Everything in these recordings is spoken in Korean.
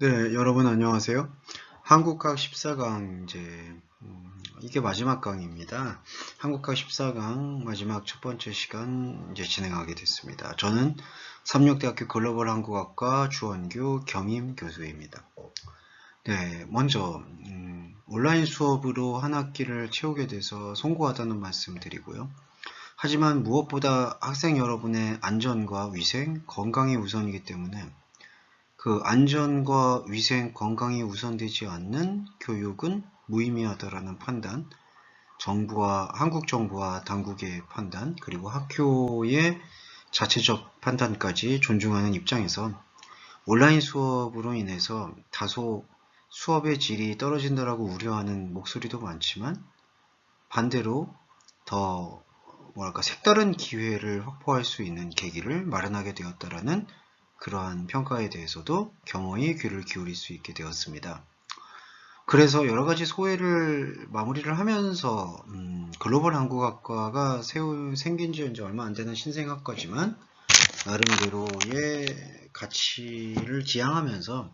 네, 여러분 안녕하세요. 한국학 14강 이게 마지막 강의입니다. 한국학 14강 마지막 첫 번째 시간 진행하게 됐습니다. 저는 삼육대학교 글로벌 한국학과 주원규 겸임 교수입니다. 네, 먼저 온라인 수업으로 한 학기를 채우게 돼서 송구하다는 말씀 드리고요. 하지만 무엇보다 학생 여러분의 안전과 위생, 건강이 우선이기 때문에 그 안전과 위생, 건강이 우선되지 않는 교육은 무의미하다라는 판단, 한국 정부와 당국의 판단, 그리고 학교의 자체적 판단까지 존중하는 입장에서 온라인 수업으로 인해서 다소 수업의 질이 떨어진다라고 우려하는 목소리도 많지만 반대로 더 색다른 기회를 확보할 수 있는 계기를 마련하게 되었다라는 그러한 평가에 대해서도 겸허히 귀를 기울일 수 있게 되었습니다. 그래서 여러 가지 소회를 마무리를 하면서 글로벌 한국학과가 생긴 지 이제 얼마 안 되는 신생학과지만 나름대로의 가치를 지향하면서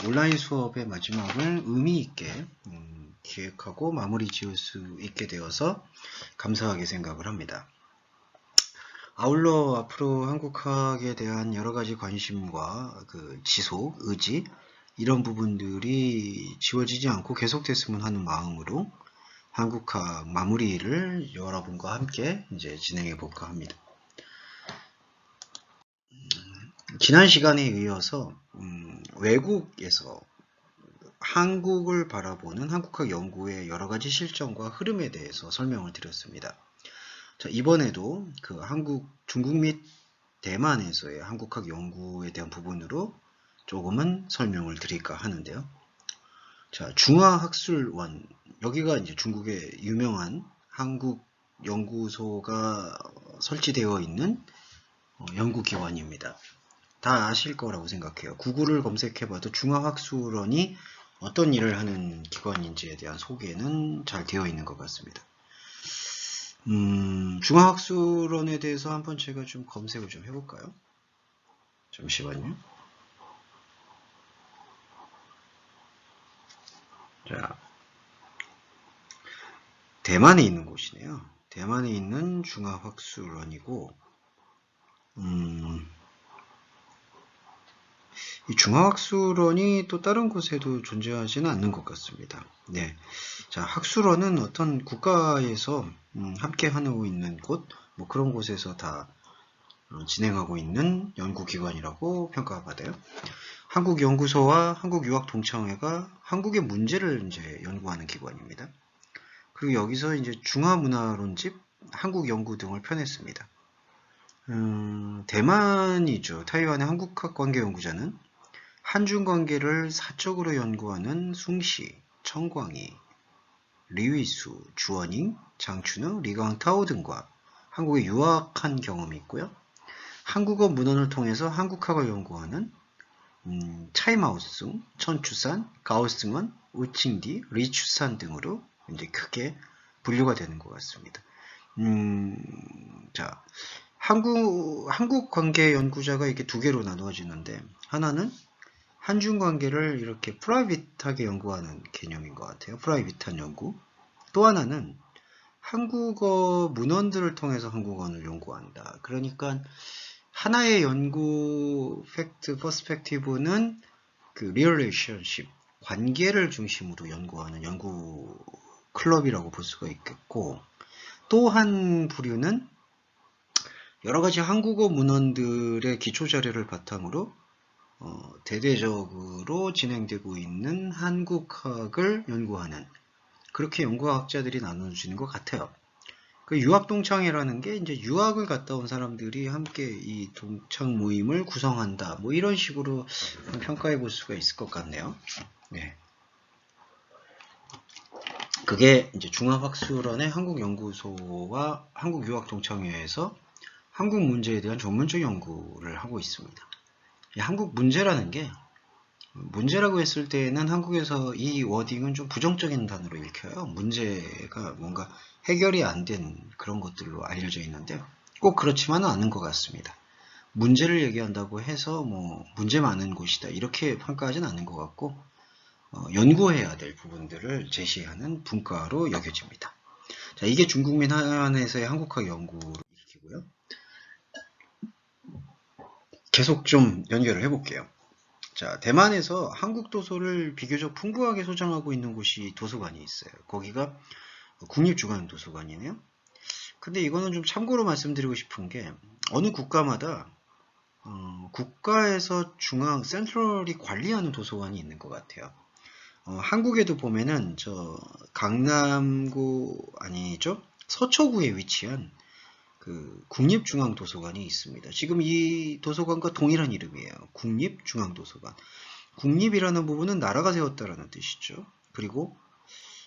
이 온라인 수업의 마지막을 의미 있게 기획하고 마무리 지을 수 있게 되어서 감사하게 생각을 합니다. 아울러 앞으로 한국학에 대한 여러 가지 관심과 그 지속, 의지 이런 부분들이 지워지지 않고 계속됐으면 하는 마음으로 한국학 마무리를 여러분과 함께 이제 진행해 볼까 합니다. 지난 시간에 이어서 외국에서 한국을 바라보는 한국학 연구의 여러 가지 실정과 흐름에 대해서 설명을 드렸습니다. 자, 이번에도 그 중국 및 대만에서의 한국학 연구에 대한 부분으로 조금은 설명을 드릴까 하는데요. 자, 중화학술원, 여기가 이제 중국의 유명한 한국 연구소가 설치되어 있는 연구기관입니다. 다 아실 거라고 생각해요. 구글을 검색해봐도 중화학술원이 어떤 일을 하는 기관인지에 대한 소개는 잘 되어 있는 것 같습니다. 중화학술원에 대해서 한번 제가 좀 검색을 좀 해볼까요? 잠시만요. 자, 대만에 있는 곳이네요. 대만에 있는 중화학술원이고, 이 중화학술원이 또 다른 곳에도 존재하지는 않는 것 같습니다. 네. 자, 학술원은 어떤 국가에서 함께 하고 있는 곳, 뭐 그런 곳에서 다 진행하고 있는 연구기관이라고 평가받아요. 한국연구소와 한국유학동창회가 한국의 문제를 이제 연구하는 기관입니다. 그리고 여기서 이제 중화문화론집, 한국연구 등을 펴냈습니다. 대만이죠. 타이완의 한국학 관계연구자는 한중 관계를 사적으로 연구하는 숭시, 청광희, 리위수, 주원잉, 장춘우, 리광타오 등과 한국에 유학한 경험이 있고요. 한국어 문헌을 통해서 한국학을 연구하는 차이마오승, 천추산, 가오승원, 우칭디, 리추산 등으로 이제 크게 분류가 되는 것 같습니다. 자, 한국 관계 연구자가 이렇게 두 개로 나누어지는데 하나는 한중 관계를 이렇게 프라이빗하게 연구하는 개념인 것 같아요. 프라이빗한 연구. 또 하나는 한국어 문헌들을 통해서 한국어를 연구한다. 그러니까 하나의 연구 퍼스펙티브는 그 리얼레이션십, 관계를 중심으로 연구하는 연구 클럽이라고 볼 수가 있겠고, 또 한 부류는 여러 가지 한국어 문헌들의 기초 자료를 바탕으로 대대적으로 진행되고 있는 한국학을 연구하는 그렇게 연구학자들이 나눠지는 것 같아요. 그 유학동창회라는 게 이제 유학을 갔다 온 사람들이 함께 이 동창 모임을 구성한다. 뭐 이런 식으로 평가해 볼 수가 있을 것 같네요. 네. 그게 이제 중화학술원의 한국연구소와 한국유학동창회에서 한국 문제에 대한 전문적 연구를 하고 있습니다. 한국 문제라는 게 문제라고 했을 때는 한국에서 이 워딩은 좀 부정적인 단어로 읽혀요. 문제가 뭔가 해결이 안 된 그런 것들로 알려져 있는데 꼭 그렇지만은 않은 것 같습니다. 문제를 얘기한다고 해서 뭐 문제 많은 곳이다 이렇게 평가하진 않는 것 같고 연구해야 될 부분들을 제시하는 분과로 여겨집니다. 자, 이게 중국민 하안에서의 한국학 연구를 일으키고요. 계속 좀 연결을 해볼게요. 자, 대만에서 한국 도서를 비교적 풍부하게 소장하고 있는 곳이 도서관이 있어요. 거기가 국립중앙도서관이네요. 근데 이거는 좀 참고로 말씀드리고 싶은 게 어느 국가마다 국가에서 중앙 센트럴이 관리하는 도서관이 있는 것 같아요. 한국에도 보면은 저 강남구 아니죠? 서초구에 위치한 그 국립중앙도서관이 있습니다. 지금 이 도서관과 동일한 이름이에요. 국립중앙도서관. 국립이라는 부분은 나라가 세웠다라는 뜻이죠. 그리고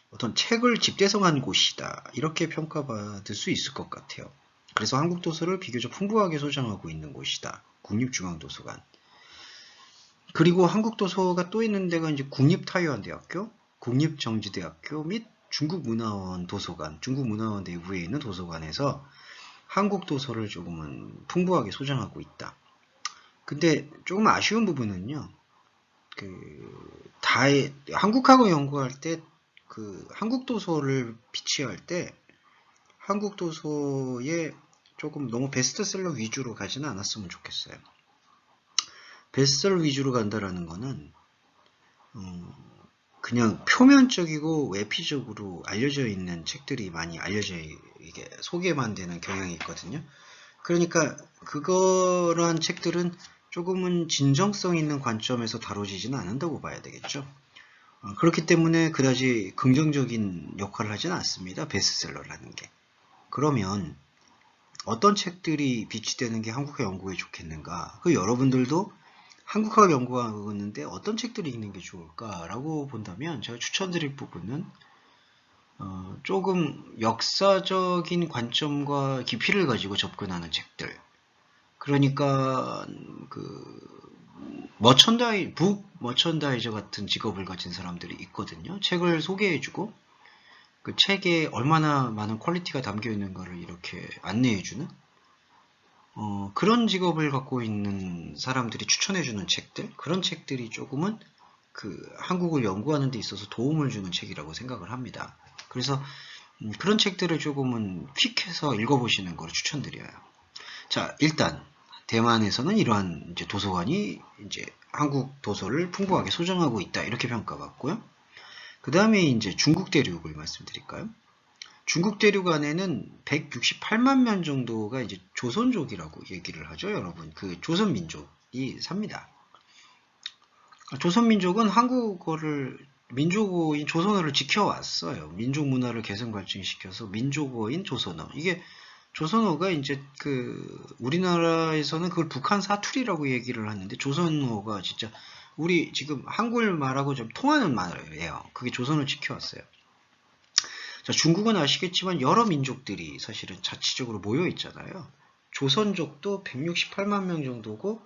어떤 책을 집대성한 곳이다. 이렇게 평가받을 수 있을 것 같아요. 그래서 한국 도서를 비교적 풍부하게 소장하고 있는 곳이다. 국립중앙도서관. 그리고 한국 도서가 또 있는 데가 이제 국립타이완대학교, 국립정지대학교 및 중국문화원 도서관, 중국문화원 내부에 있는 도서관에서 한국 도서를 조금은 풍부하게 소장하고 있다. 근데 조금 아쉬운 부분은요. 한국학을 연구할 때 한국 도서를 비치할 때 한국 도서에 조금 너무 베스트셀러 위주로 가지는 않았으면 좋겠어요. 베스트셀러 위주로 간다라는 거는 그냥 표면적이고 외피적으로 알려져 있는 책들이 많이 이게 소개만 되는 경향이 있거든요. 그러니까 그러한 책들은 조금은 진정성 있는 관점에서 다뤄지지는 않는다고 봐야 되겠죠. 그렇기 때문에 그다지 긍정적인 역할을 하지는 않습니다. 베스트셀러라는 게. 그러면 어떤 책들이 비치되는 게 한국학 연구에 좋겠는가? 그 여러분들도 한국학 연구하고 있는데 어떤 책들이 읽는 게 좋을까라고 본다면 제가 추천드릴 부분은 조금 역사적인 관점과 깊이를 가지고 접근하는 책들. 그러니까 북 머천다이저 같은 직업을 가진 사람들이 있거든요. 책을 소개해주고 그 책에 얼마나 많은 퀄리티가 담겨 있는가를 이렇게 안내해주는 그런 직업을 갖고 있는 사람들이 추천해주는 책들, 그런 책들이 조금은 한국을 연구하는 데 있어서 도움을 주는 책이라고 생각을 합니다. 그래서 그런 책들을 조금은 퀵해서 읽어보시는 걸 추천드려요. 자, 일단 대만에서는 이러한 이제 도서관이 이제 한국 도서를 풍부하게 소장하고 있다 이렇게 평가받고요. 그 다음에 이제 중국 대륙을 말씀드릴까요? 중국 대륙 안에는 168만 명 정도가 이제 조선족이라고 얘기를 하죠, 여러분. 조선민족이 삽니다. 조선민족은 한국어를 민족어인 조선어를 지켜왔어요. 민족 문화를 개선 발전시켜서 민족어인 조선어. 이게 조선어가 이제 우리나라에서는 그걸 북한 사투리라고 얘기를 하는데 조선어가 진짜 우리 지금 한글 말하고 좀 통하는 말이에요. 그게 조선을 지켜왔어요. 자, 중국은 아시겠지만 여러 민족들이 사실은 자치적으로 모여 있잖아요. 조선족도 168만 명 정도고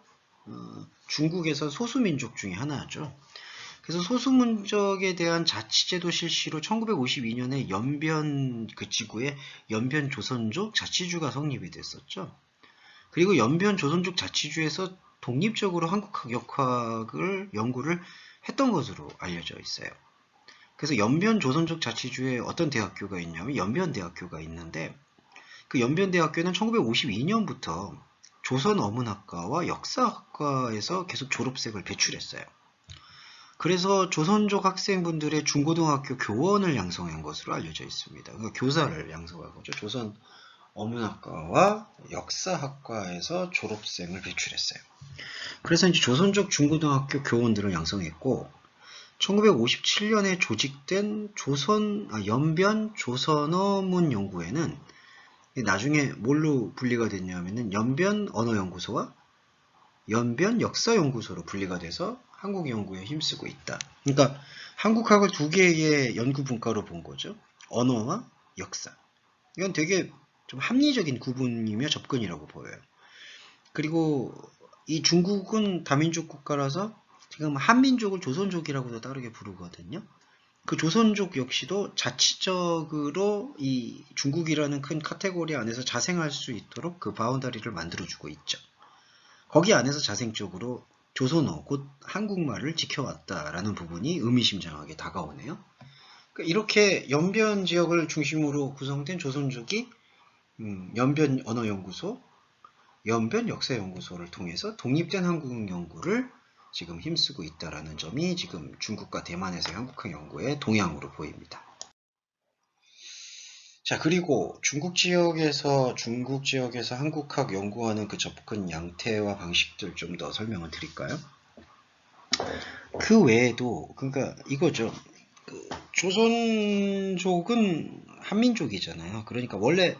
중국에서 소수민족 중에 하나죠. 그래서 소수민족에 대한 자치제도 실시로 1952년에 연변 지구에 연변 조선족 자치주가 성립이 됐었죠. 그리고 연변 조선족 자치주에서 독립적으로 한국학 역학을 연구를 했던 것으로 알려져 있어요. 그래서 연변 조선족 자치주에 어떤 대학교가 있냐면 연변대학교가 있는데 그 연변대학교는 1952년부터 조선어문학과와 역사학과에서 계속 졸업생을 배출했어요. 그래서 조선족 학생분들의 중고등학교 교원을 양성한 것으로 알려져 있습니다. 그러니까 교사를 양성한 거죠. 조선어문학과와 역사학과에서 졸업생을 배출했어요. 그래서 이제 조선족 중고등학교 교원들을 양성했고 1957년에 조직된 연변 조선어문 연구회는 나중에 뭘로 분리가 됐냐면은 연변 언어연구소와 연변 역사연구소로 분리가 돼서 한국 연구에 힘쓰고 있다. 그러니까 한국학을 두 개의 연구 분과로 본 거죠. 언어와 역사. 이건 되게 좀 합리적인 구분이며 접근이라고 보여요. 그리고 이 중국은 다민족 국가라서 지금 한민족을 조선족이라고도 따르게 부르거든요. 그 조선족 역시도 자치적으로 이 중국이라는 큰 카테고리 안에서 자생할 수 있도록 그 바운다리를 만들어주고 있죠. 거기 안에서 자생적으로 조선어, 곧 한국말을 지켜왔다라는 부분이 의미심장하게 다가오네요. 그러니까 이렇게 연변 지역을 중심으로 구성된 조선족이 연변 언어연구소, 연변 역사연구소를 통해서 독립된 한국 연구를 지금 힘쓰고 있다는 점이 지금 중국과 대만에서의 한국학 연구의 동향으로 보입니다. 자, 그리고 중국 지역에서 한국학 연구하는 그 접근 양태와 방식들 좀 더 설명을 드릴까요? 그 외에도, 그러니까 이거죠. 조선족은 한민족이잖아요. 그러니까 원래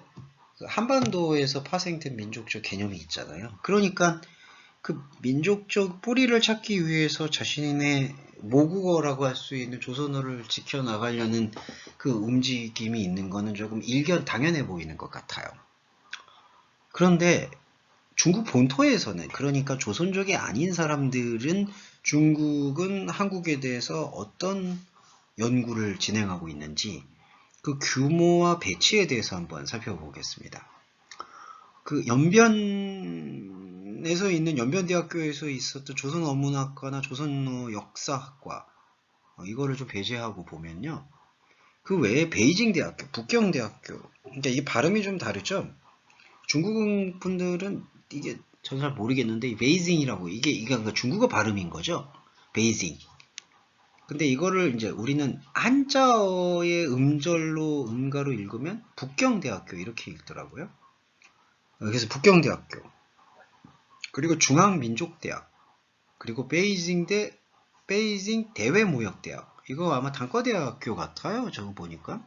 한반도에서 파생된 민족적 개념이 있잖아요. 그러니까 그 민족적 뿌리를 찾기 위해서 자신의 모국어라고 할 수 있는 조선어를 지켜나가려는 그 움직임이 있는 거는 조금 당연해 보이는 것 같아요. 그런데 중국 본토에서는, 그러니까 조선족이 아닌 사람들은 중국은 한국에 대해서 어떤 연구를 진행하고 있는지 그 규모와 배치에 대해서 한번 살펴보겠습니다. 그 연변에서 있는 연변대학교에서 있었던 조선어문학과나 조선어 역사학과 이거를 좀 배제하고 보면요. 그 외에 베이징대학교, 북경대학교, 그러니까 이 발음이 좀 다르죠. 중국 분들은 이게 전 잘 모르겠는데 베이징이라고 이게 그러니까 중국어 발음인 거죠. 베이징. 근데 이거를 이제 우리는 한자어의 음가로 읽으면 북경대학교 이렇게 읽더라고요. 그래서 북경대학교, 그리고 중앙민족대학, 그리고 베이징 대외무역대학, 이거 아마 단과대학교 같아요. 저거 보니까.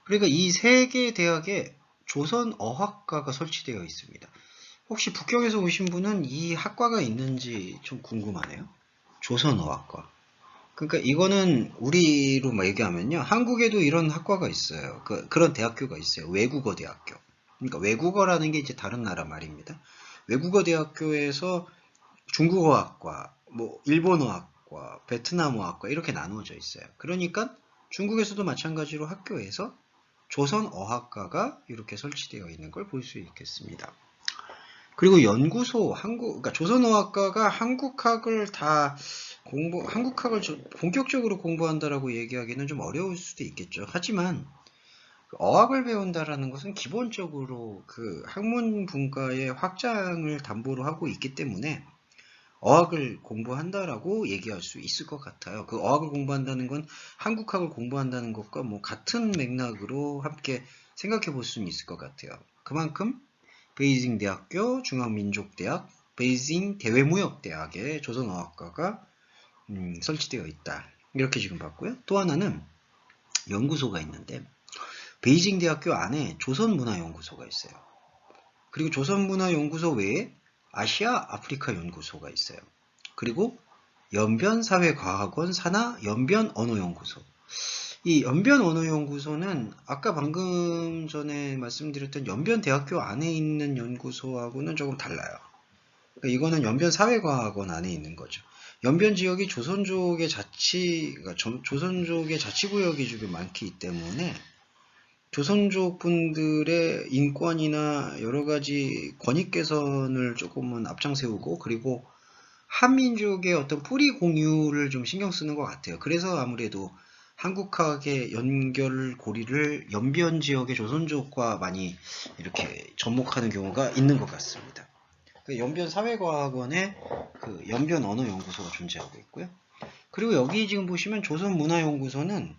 그러니까 이 세 개 대학에 조선어학과가 설치되어 있습니다. 혹시 북경에서 오신 분은 이 학과가 있는지 좀 궁금하네요. 조선어학과. 그러니까 이거는 우리로 얘기하면요. 한국에도 이런 학과가 있어요. 그런 대학교가 있어요. 외국어 대학교. 그러니까 외국어라는 게 이제 다른 나라 말입니다. 외국어 대학교에서 중국어학과, 뭐 일본어학과, 베트남어학과 이렇게 나누어져 있어요. 그러니까 중국에서도 마찬가지로 학교에서 조선어학과가 이렇게 설치되어 있는 걸 볼 수 있겠습니다. 그리고 연구소, 그러니까 조선어학과가 한국학을 본격적으로 공부한다라고 얘기하기는 좀 어려울 수도 있겠죠. 하지만 어학을 배운다라는 것은 기본적으로 그 학문 분과의 확장을 담보로 하고 있기 때문에 어학을 공부한다라고 얘기할 수 있을 것 같아요. 그 어학을 공부한다는 건 한국학을 공부한다는 것과 뭐 같은 맥락으로 함께 생각해 볼 수는 있을 것 같아요. 그만큼 베이징 대학교, 중앙민족대학, 베이징 대외무역대학에 조선어학과가 설치되어 있다. 이렇게 지금 봤고요. 또 하나는 연구소가 있는데 베이징 대학교 안에 조선문화연구소가 있어요. 그리고 조선문화연구소 외에 아시아 아프리카 연구소가 있어요. 그리고 연변사회과학원 산하 연변언어연구소. 이 연변언어연구소는 아까 방금 전에 말씀드렸던 연변대학교 안에 있는 연구소하고는 조금 달라요. 그러니까 이거는 연변사회과학원 안에 있는 거죠. 연변 지역이 조선족의 자치구역이 좀 많기 때문에 조선족 분들의 인권이나 여러 가지 권익 개선을 조금은 앞장세우고, 그리고 한민족의 어떤 뿌리 공유를 좀 신경 쓰는 것 같아요. 그래서 아무래도 한국학의 고리를 연변 지역의 조선족과 많이 이렇게 접목하는 경우가 있는 것 같습니다. 그 연변 사회과학원에 그 연변 언어연구소가 존재하고 있고요. 그리고 여기 지금 보시면 조선문화연구소는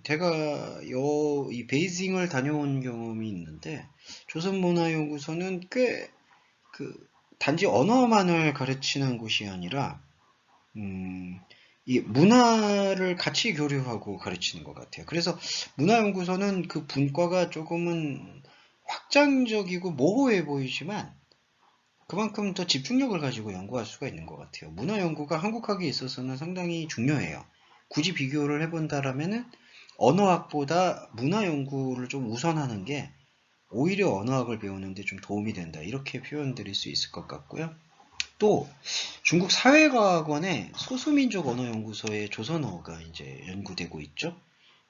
제가 이 베이징을 다녀온 경험이 있는데 조선문화연구소는 꽤 단지 언어만을 가르치는 곳이 아니라 이 문화를 같이 교류하고 가르치는 것 같아요. 그래서 문화연구소는 그 분과가 조금은 확장적이고 모호해 보이지만 그만큼 더 집중력을 가지고 연구할 수가 있는 것 같아요. 문화연구가 한국학에 있어서는 상당히 중요해요. 굳이 비교를 해본다라면은 언어학보다 문화연구를 좀 우선하는 게 오히려 언어학을 배우는데 좀 도움이 된다. 이렇게 표현드릴 수 있을 것 같고요. 또 중국 사회과학원의 소수민족 언어연구소에 조선어가 이제 연구되고 있죠.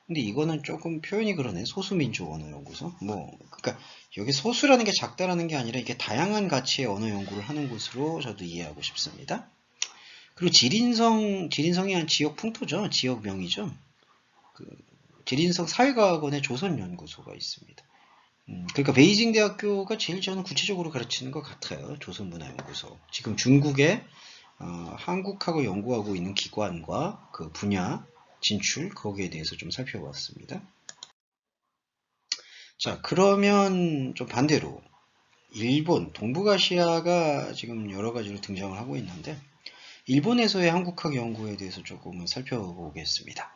근데 이거는 조금 표현이 그러네. 소수민족 언어연구소. 그러니까 여기 소수라는 게 작다라는 게 아니라 이게 다양한 가치의 언어 연구를 하는 곳으로 저도 이해하고 싶습니다. 그리고 지린성이 한 지역 풍토죠. 지역명이죠. 그 지린성 사회과학원의 조선연구소가 있습니다. 그러니까 베이징 대학교가 제일 저는 구체적으로 가르치는 것 같아요. 조선문화연구소. 지금 중국에 한국하고 연구하고 있는 기관과 그 분야 진출 거기에 대해서 좀 살펴봤습니다. 자, 그러면 좀 반대로 일본, 동북아시아가 지금 여러 가지로 등장을 하고 있는데 일본에서의 한국학 연구에 대해서 조금은 살펴보겠습니다.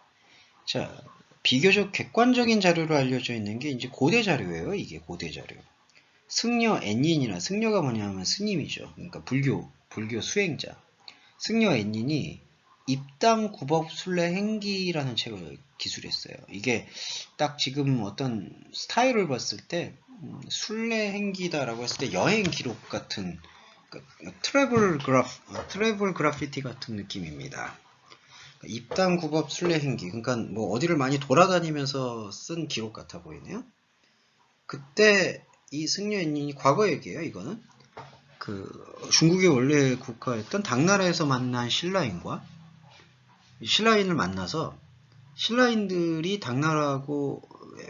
자, 비교적 객관적인 자료로 알려져 있는 게 이제 고대 자료예요. 이게 고대 자료. 승려 엔닌이나 승려가 뭐냐면 스님이죠. 그러니까 불교 수행자. 승려 엔닌이 입당 구법 순례 행기라는 책을 기술했어요. 이게 딱 지금 어떤 스타일을 봤을 때 순례 행기다라고 했을 때 여행 기록 같은 트래블 그래피티 같은 느낌입니다. 입당 구법 순례 행기. 그러니까 뭐 어디를 많이 돌아다니면서 쓴 기록 같아 보이네요. 그때 이 승려 엔닌이 과거 얘기예요. 이거는 그 중국의 원래 국가였던 당나라에서 만난 신라인을 만나서 신라인들이 당나라하고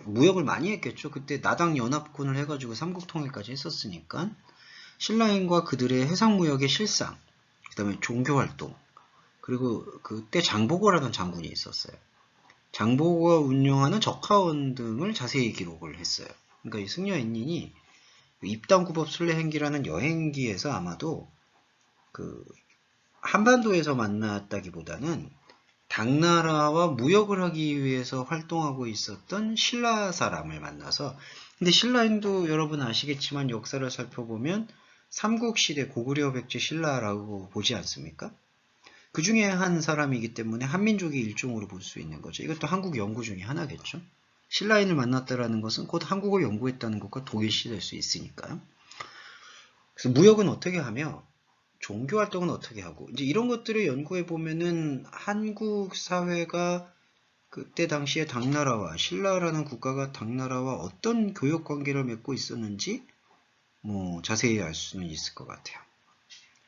무역을 많이 했겠죠. 그때 나당 연합군을 해가지고 삼국통일까지 했었으니까 신라인과 그들의 해상무역의 실상, 그 다음에 종교활동, 그리고 그때 장보고라는 장군이 있었어요. 장보고가 운영하는 적하원 등을 자세히 기록을 했어요. 그러니까 이 승려 엔닌이 입당구법 순례행기라는 여행기에서 아마도 그 한반도에서 만났다기보다는 당나라와 무역을 하기 위해서 활동하고 있었던 신라 사람을 만나서, 근데 신라인도 여러분 아시겠지만 역사를 살펴보면 삼국시대 고구려 백제 신라라고 보지 않습니까? 그 중에 한 사람이기 때문에 한민족의 일종으로 볼 수 있는 거죠. 이것도 한국 연구 중에 하나겠죠. 신라인을 만났다라는 것은 곧 한국을 연구했다는 것과 동일시될 수 있으니까요. 그래서 무역은 어떻게 하며 종교 활동은 어떻게 하고 이제 이런 것들을 연구해 보면은 한국 사회가 그때 당시에 당나라와 신라라는 국가가 당나라와 어떤 교역 관계를 맺고 있었는지 자세히 알 수는 있을 것 같아요.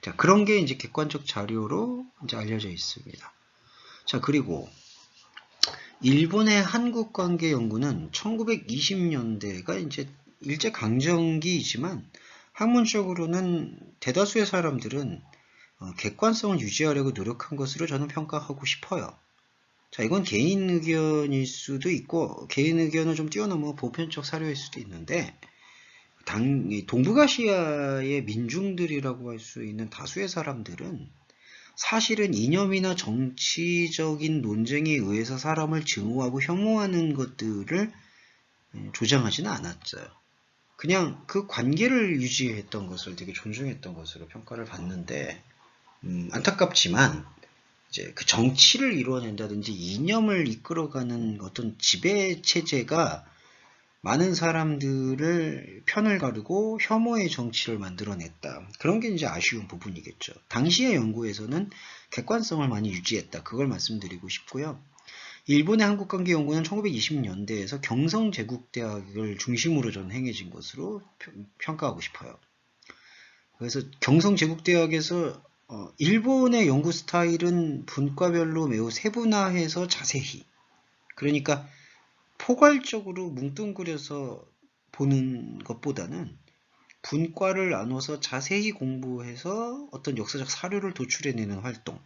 자, 그런 게 이제 객관적 자료로 이제 알려져 있습니다. 자, 그리고 일본의 한국 관계 연구는 1920년대가 이제 일제 강점기이지만 학문적으로는 대다수의 사람들은 객관성을 유지하려고 노력한 것으로 저는 평가하고 싶어요. 자, 이건 개인 의견일 수도 있고 개인 의견을 좀 뛰어넘어 보편적 사료일 수도 있는데 동북아시아의 민중들이라고 할 수 있는 다수의 사람들은 사실은 이념이나 정치적인 논쟁에 의해서 사람을 증오하고 혐오하는 것들을 조장하지는 않았어요. 그냥 그 관계를 유지했던 것을 되게 존중했던 것으로 평가를 받는데 안타깝지만 이제 그 정치를 이루어낸다든지 이념을 이끌어가는 어떤 지배 체제가 많은 사람들을 편을 가르고 혐오의 정치를 만들어냈다. 그런 게 이제 아쉬운 부분이겠죠. 당시의 연구에서는 객관성을 많이 유지했다. 그걸 말씀드리고 싶고요. 일본의 한국관계 연구는 1920년대에서 경성제국대학을 중심으로 전 행해진 것으로 평가하고 싶어요. 그래서 경성제국대학에서 일본의 연구 스타일은 분과별로 매우 세분화해서 자세히, 그러니까 포괄적으로 뭉뚱그려서 보는 것보다는 분과를 나눠서 자세히 공부해서 어떤 역사적 사료를 도출해내는 활동,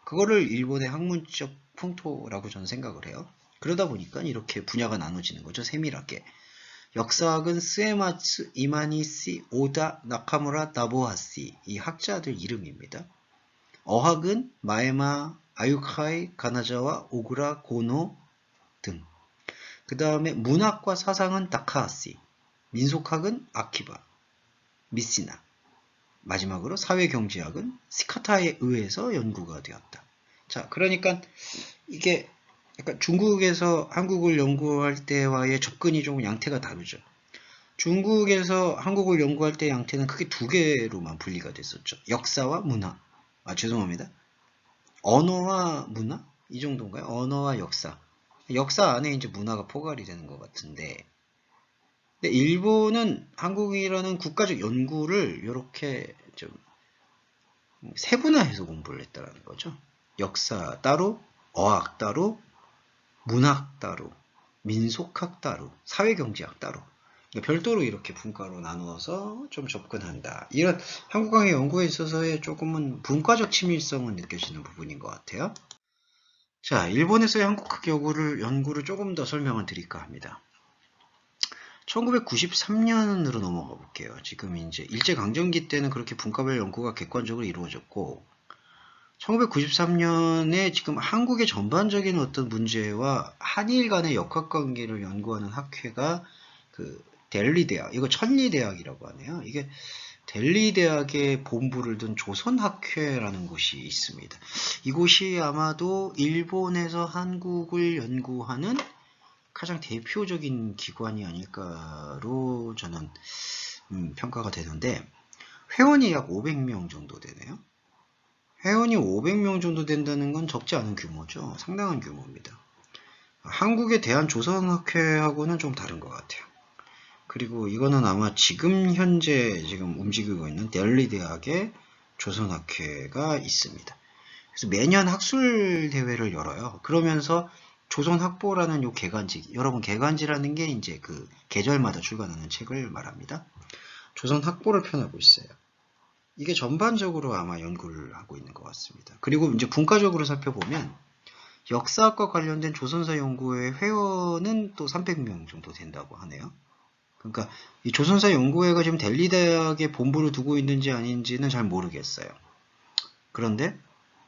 그거를 일본의 학문적 풍토라고 저는 생각을 해요. 그러다 보니까 이렇게 분야가 나눠지는 거죠. 세밀하게. 역사학은 스에마츠, 이마니시, 오다, 나카무라, 나보하시 이 학자들 이름입니다. 어학은 마에마, 아유카이, 가나자와, 오구라, 고노 등. 그 다음에 문학과 사상은 다카하시, 민속학은 아키바, 미시나, 마지막으로 사회경제학은 시카타에 의해서 연구가 되었다. 자, 그러니까 이게 약간 중국에서 한국을 연구할 때와의 접근이 좀 양태가 다르죠. 중국에서 한국을 연구할 때 양태는 크게 두 개로만 분리가 됐었죠. 역사와 문화. 죄송합니다. 언어와 문화? 이 정도인가요? 언어와 역사. 역사 안에 이제 문화가 포괄이 되는 것 같은데, 근데 일본은 한국이라는 국가적 연구를 이렇게 좀 세분화해서 공부를 했다는 거죠. 역사 따로, 어학 따로, 문학 따로, 민속학 따로, 사회경제학 따로. 그러니까 별도로 이렇게 분과로 나누어서 좀 접근한다. 이런 한국학의 연구에 있어서의 조금은 분과적 친밀성은 느껴지는 부분인 것 같아요. 자, 일본에서의 한국학 연구를 조금 더 설명을 드릴까 합니다. 1993년으로 넘어가 볼게요. 지금 이제 일제강점기 때는 그렇게 분과별 연구가 객관적으로 이루어졌고, 1993년에 지금 한국의 전반적인 어떤 문제와 한일 간의 역학관계를 연구하는 학회가 그 델리대학, 이거 천리대학이라고 하네요. 이게 델리대학의 본부를 둔 조선학회라는 곳이 있습니다. 이곳이 아마도 일본에서 한국을 연구하는 가장 대표적인 기관이 아닐까로 저는 평가가 되는데, 회원이 약 500명 정도 되네요. 회원이 500명 정도 된다는 건 적지 않은 규모죠. 상당한 규모입니다. 한국의 대한조선학회하고는 좀 다른 것 같아요. 그리고 이거는 아마 지금 현재 움직이고 있는 델리 대학의 조선학회가 있습니다. 그래서 매년 학술 대회를 열어요. 그러면서 조선학보라는 요 개간지, 여러분 개간지라는 게 이제 그 계절마다 출간하는 책을 말합니다. 조선학보를 펴내고 있어요. 이게 전반적으로 아마 연구를 하고 있는 것 같습니다. 그리고 이제 분과적으로 살펴보면 역사학과 관련된 조선사 연구회 회원은 또 300명 정도 된다고 하네요. 그러니까 이 조선사 연구회가 지금 델리대학에 본부를 두고 있는지 아닌지는 잘 모르겠어요. 그런데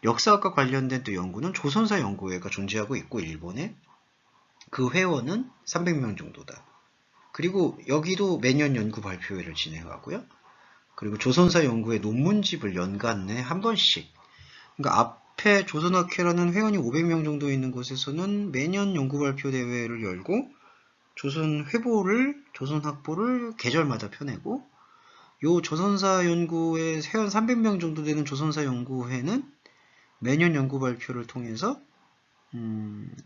역사학과 관련된 또 연구는 조선사 연구회가 존재하고 있고, 일본에 그 회원은 300명 정도다. 그리고 여기도 매년 연구 발표회를 진행하고요. 그리고 조선사 연구회 논문집을 연간에 한 번씩, 그러니까 앞에 조선학회라는 회원이 500명 정도 있는 곳에서는 매년 연구 발표 대회를 열고 조선학보를 계절마다 펴내고, 요 조선사 연구회 회원 300명 정도 되는 조선사 연구회는 매년 연구 발표를 통해서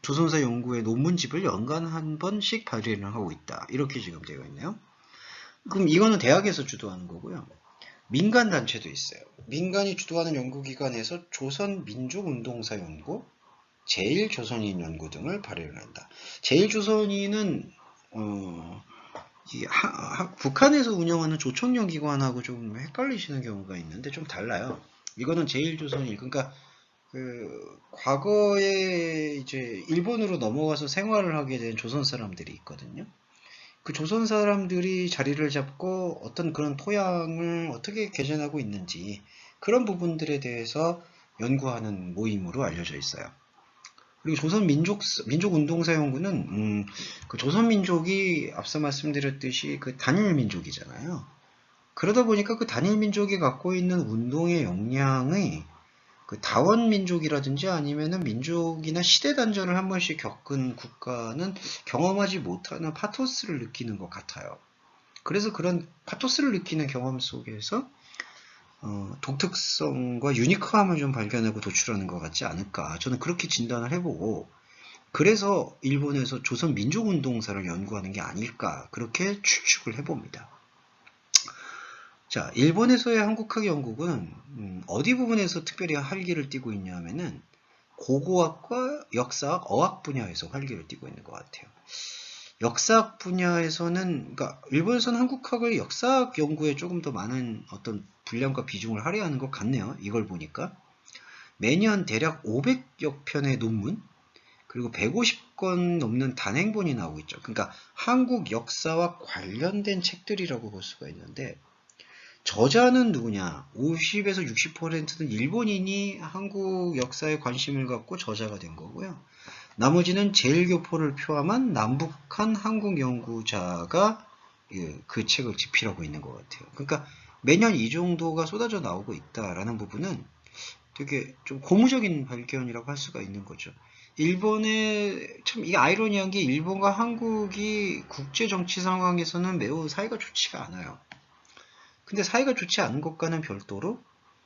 조선사 연구회 논문집을 연간 한 번씩 발행을 하고 있다. 이렇게 지금 되어 있네요. 그럼 이거는 대학에서 주도하는 거고요. 민간 단체도 있어요. 민간이 주도하는 연구기관에서 조선민족운동사 연구, 제일조선인 연구 등을 발행을 한다. 제일조선인은 북한에서 운영하는 조총련 기관하고 좀 헷갈리시는 경우가 있는데 좀 달라요. 이거는 제일조선인, 그러니까 과거에 이제 일본으로 넘어가서 생활을 하게 된 조선 사람들이 있거든요. 그 조선 사람들이 자리를 잡고 어떤 그런 토양을 어떻게 개선하고 있는지, 그런 부분들에 대해서 연구하는 모임으로 알려져 있어요. 그리고 민족운동사 연구는 그 조선민족이 앞서 말씀드렸듯이 그 단일민족이잖아요. 그러다 보니까 그 단일민족이 갖고 있는 운동의 역량의 그 다원민족이라든지 아니면은 민족이나 시대 단전을 한 번씩 겪은 국가는 경험하지 못하는 파토스를 느끼는 것 같아요. 그래서 그런 파토스를 느끼는 경험 속에서 독특성과 유니크함을 좀 발견하고 도출하는 것 같지 않을까. 저는 그렇게 진단을 해보고, 그래서 일본에서 조선민족운동사를 연구하는 게 아닐까, 그렇게 추측을 해봅니다. 자, 일본에서의 한국학 연구는 어디 부분에서 특별히 활기를 띠고 있냐면은 고고학과 역사학, 어학 분야에서 활기를 띠고 있는 것 같아요. 역사학 분야에서는, 그러니까 일본에서는 한국학을 역사학 연구에 조금 더 많은 어떤 분량과 비중을 할애하는 것 같네요. 이걸 보니까 매년 대략 500여 편의 논문, 그리고 150권 넘는 단행본이 나오고 있죠. 그러니까 한국 역사와 관련된 책들이라고 볼 수가 있는데, 저자는 누구냐? 50에서 60%는 일본인이 한국 역사에 관심을 갖고 저자가 된 거고요. 나머지는 제일교포를 포함한 남북한 한국 연구자가 그 책을 집필하고 있는 것 같아요. 그러니까 매년 이 정도가 쏟아져 나오고 있다라는 부분은 되게 좀 고무적인 발견이라고 할 수가 있는 거죠. 일본의, 참 이게 아이러니한 게, 일본과 한국이 국제 정치 상황에서는 매우 사이가 좋지가 않아요. 근데 사이가 좋지 않은 것과는 별도로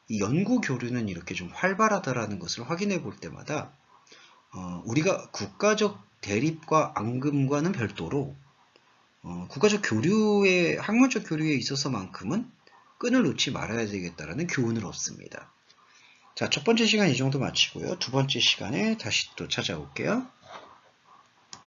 이 연구 교류는 이렇게 좀 활발하다라는 것을 확인해 볼 때마다 우리가 국가적 대립과 앙금과는 별도로 국가적 교류에, 학문적 교류에 있어서만큼은 끈을 놓지 말아야 되겠다라는 교훈을 얻습니다. 자, 첫 번째 시간 이 정도 마치고요. 두 번째 시간에 다시 또 찾아올게요.